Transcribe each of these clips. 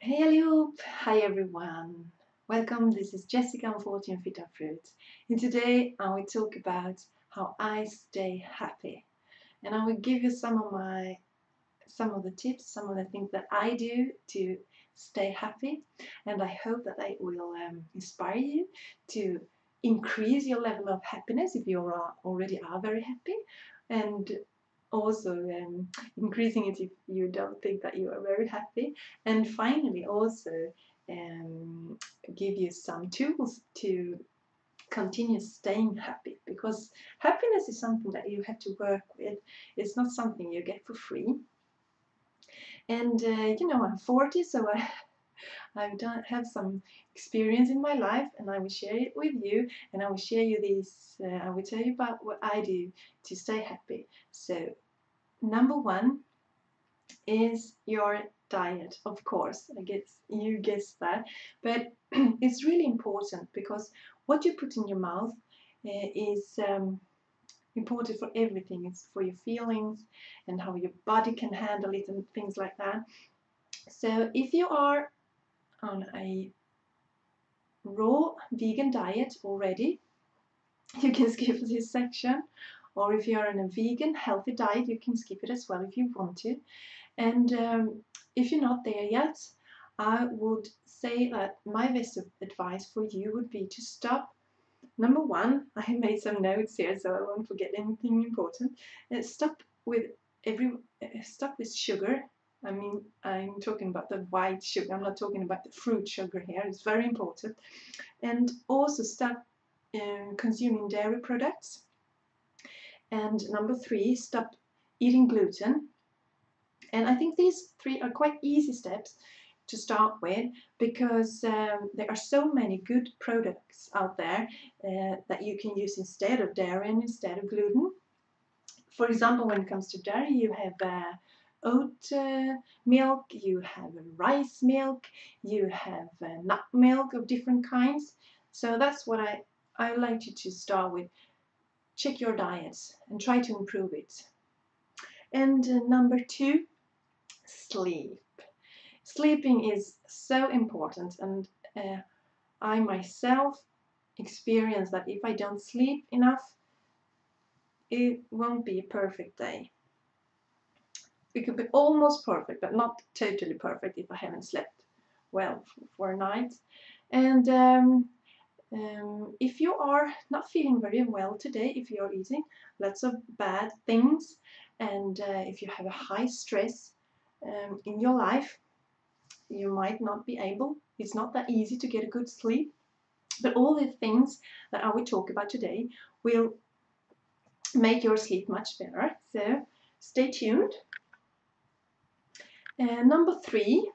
Hey allihop! Hi everyone! Welcome, this is Jessica on 14 Fit and Fruits, and today I will talk about how I stay happy, and I will give you some of the tips, some of the things that I do to stay happy, and I hope that I will inspire you to increase your level of happiness if you already are very happy, and also increasing it if you don't think that you are very happy, and finally also um, give you some tools to continue staying happy, because happiness is something that you have to work with. It's not something you get for free. And I'm 40, so I don't have some experience in my life, and I will share it with you, and I will share you these, I will tell you about what I do to stay happy. So number one is your diet, of course. I guess you guessed that, but it's really important, because what you put in your mouth is important for everything. It's for your feelings and how your body can handle it and things like that. So if you are on a raw vegan diet already, you can skip this section, or if you're on a vegan healthy diet, you can skip it as well if you want to. And if you're not there yet, I would say that my best advice for you would be to stop. Number one, I made some notes here so I won't forget anything important. Stop with sugar. I mean, I'm talking about the white sugar. I'm not talking about the fruit sugar here. It's very important. And also stop consuming dairy products. And number three, stop eating gluten. And I think these three are quite easy steps to start with, because there are so many good products out there that you can use instead of dairy and instead of gluten. For example, when it comes to dairy, you have oat milk, you have rice milk, you have nut milk of different kinds. So that's what I like you to start with. Check your diets and try to improve it. And number two, sleep. Sleeping is so important, and I myself experience that if I don't sleep enough, it won't be a perfect day. It could be almost perfect, but not totally perfect if I haven't slept well for a night. And if you are not feeling very well today, if you're eating lots of bad things, and if you have a high stress in your life, you might not be able. It's not that easy to get a good sleep, but all the things that I will talk about today will make your sleep much better. So stay tuned. Number three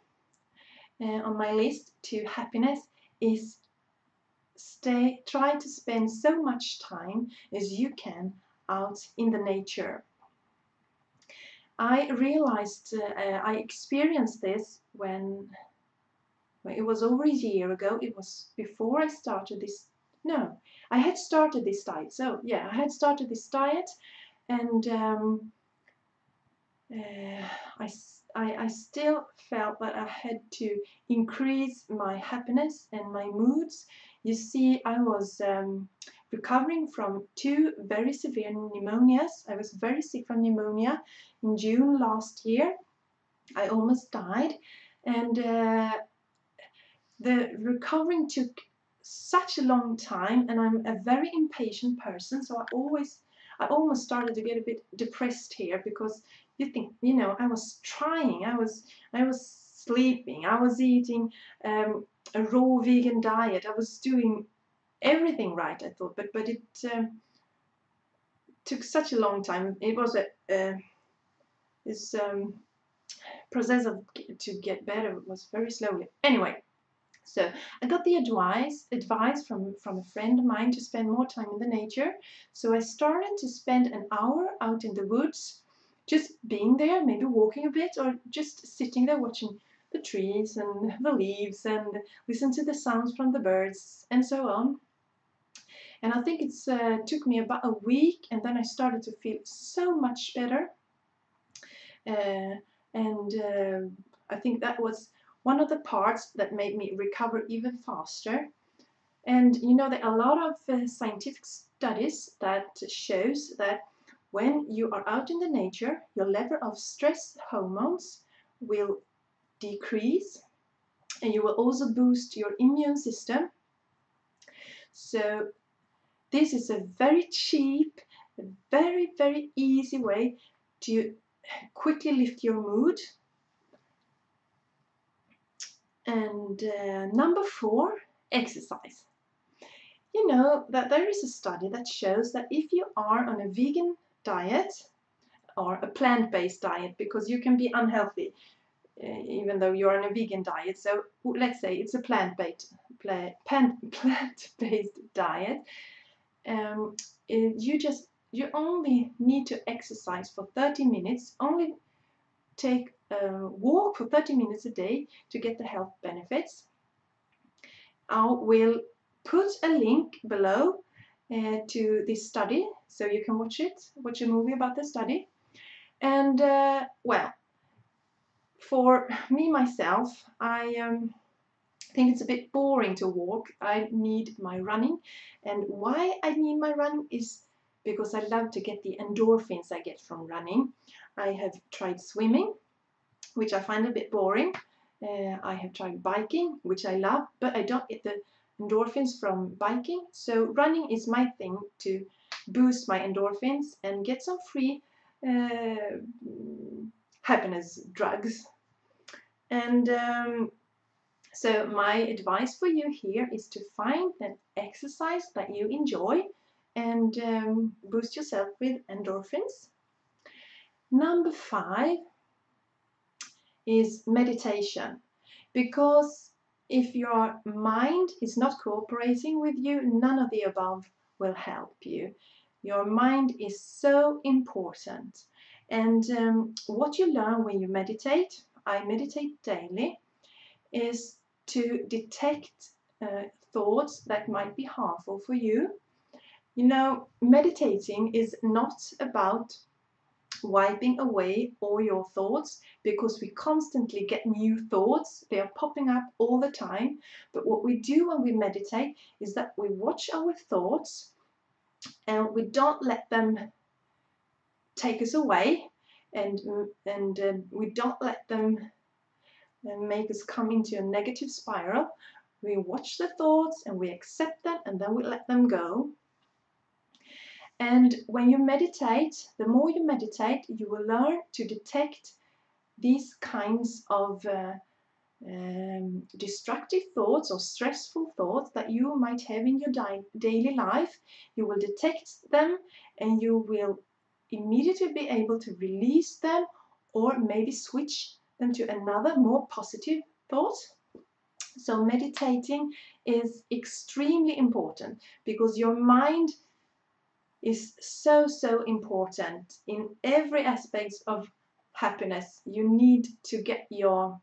on my list to happiness is try to spend so much time as you can out in the nature. I realized I experienced this when it was over a year ago. It was before I started this. No, I had started this diet. So yeah, I had started this diet, and I still felt that I had to increase my happiness and my moods. You see, I was recovering from two very severe pneumonias. I was very sick from pneumonia in June last year. I almost died, and the recovering took such a long time, and I'm a very impatient person, so I almost started to get a bit depressed here, because you think, I was trying, I was sleeping, I was eating a raw vegan diet, I was doing everything right, I thought, but it took such a long time. It was this process to get better was very slowly. Anyway, so I got the advice from a friend of mine to spend more time in the nature. So I started to spend an hour out in the woods, just being there, maybe walking a bit, or just sitting there watching the trees and the leaves and listen to the sounds from the birds and so on. And I think it's took me about a week, and then I started to feel so much better. I think that was one of the parts that made me recover even faster. And you know, there are a lot of scientific studies that shows that when you are out in the nature, your level of stress hormones will decrease, and you will also boost your immune system. So this is a very cheap, very, very easy way to quickly lift your mood. And number 4, exercise. You know that there is a study that shows that if you are on a vegan diet or a plant-based diet, because you can be unhealthy even though you're on a vegan diet, so let's say it's a plant-based diet, you only need to exercise for 30 minutes, only take a walk for 30 minutes a day to get the health benefits. I will put a link below to this study, so you can watch a movie about the study. And well, for me myself, I think it's a bit boring to walk. I need my running, and why I need my run is because I love to get the endorphins I get from running. I have tried swimming, which I find a bit boring. I have tried biking, which I love, but I don't get the endorphins from biking. So running is my thing to boost my endorphins and get some free happiness drugs. And so my advice for you here is to find an exercise that you enjoy and boost yourself with endorphins. Number 5 is meditation, because if your mind is not cooperating with you, none of the above will help you. Your mind is so important, and what you learn when you meditate, I meditate daily, is to detect thoughts that might be harmful for you. You know, meditating is not about wiping away all your thoughts, because we constantly get new thoughts. They are popping up all the time. But what we do when we meditate is that we watch our thoughts and we don't let them take us away, and we don't let them make us come into a negative spiral. We watch the thoughts and we accept them, and then we let them go. And when you meditate, the more you meditate, you will learn to detect these kinds of destructive thoughts or stressful thoughts that you might have in your daily life. You will detect them, and you will immediately be able to release them, or maybe switch them to another more positive thought. So meditating is extremely important, because your mind is so important in every aspect of happiness. You need to get your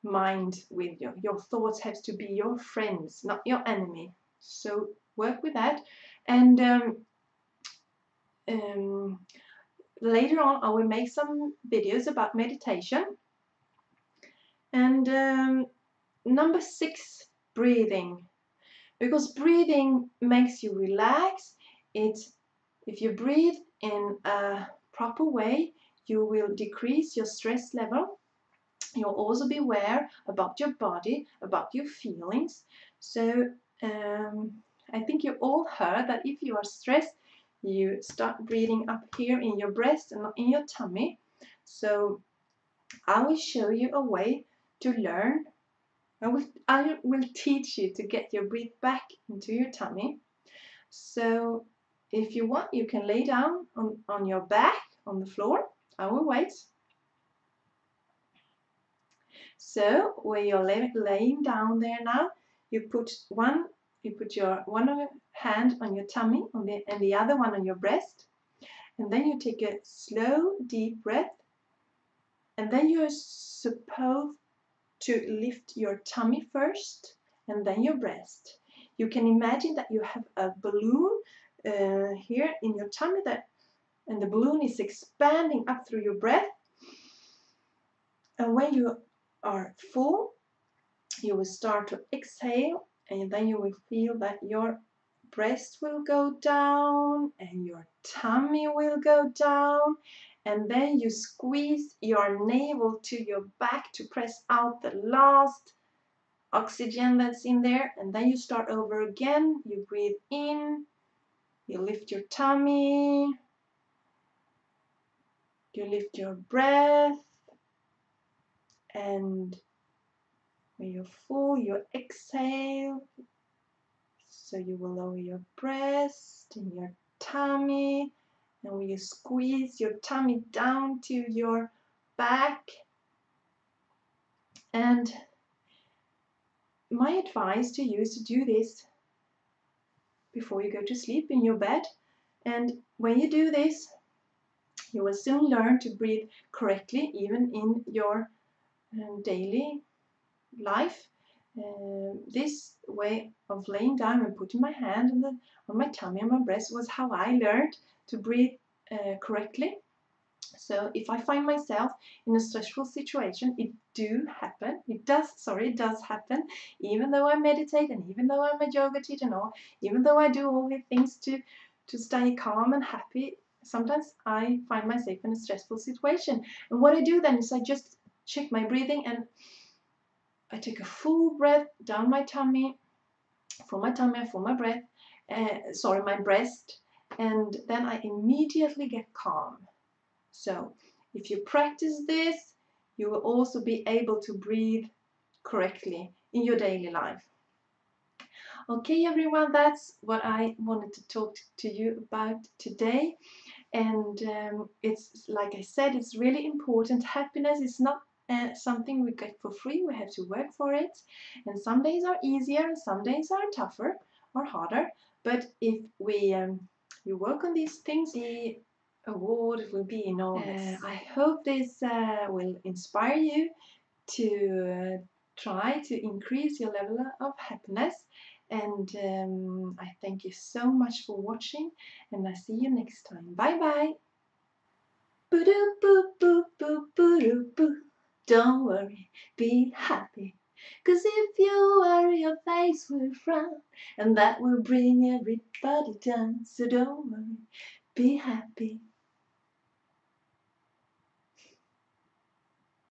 mind with you. Your thoughts have to be your friends, not your enemy. So work with that. And later on I will make some videos about meditation. And number 6, breathing, because breathing makes you relax. If you breathe in a proper way, you will decrease your stress level. You'll also be aware about your body, about your feelings. So I think you all heard that if you are stressed, you start breathing up here in your breast and not in your tummy. So I will show you a way to learn. I will teach you to get your breath back into your tummy. So if you want, you can lay down on your back on the floor. I will wait. So when you're laying down there now, you put your one hand on your tummy and the other one on your breast, and then you take a slow, deep breath, and then you're supposed to lift your tummy first and then your breast. You can imagine that you have a balloon here in your tummy, and the balloon is expanding up through your breath. And when you are full, you will start to exhale, and then you will feel that your breast will go down and your tummy will go down, and then you squeeze your navel to your back to press out the last oxygen that's in there, and then you start over again. You breathe in, you lift your tummy, you lift your breath, and when you're full, you exhale. So you will lower your breast and your tummy, and when you squeeze your tummy down to your back. And my advice to you is to do this before you go to sleep in your bed. And when you do this, you will soon learn to breathe correctly, even in your daily life. This way of laying down and putting my hand on my tummy and my breast was how I learned to breathe correctly. So if I find myself in a stressful situation, it does happen, even though I meditate and even though I'm a yoga teacher and all, even though I do all the things to stay calm and happy, sometimes I find myself in a stressful situation. And what I do then is I just check my breathing, and I take a full breath down my tummy, for my breath, my breast, and then I immediately get calm. So if you practice this, you will also be able to breathe correctly in your daily life. Okay, everyone, that's what I wanted to talk to you about today. And it's like I said, it's really important. Happiness is not something we get for free. We have to work for it, and some days are easier and some days are tougher or harder. But if we you work on these things, the award will be enormous. I hope this will inspire you to try to increase your level of happiness. And I thank you so much for watching, and I see you next time. Bye bye. Don't worry, be happy. 'Cause if you worry, your face will frown, and that will bring everybody down. So don't worry, be happy.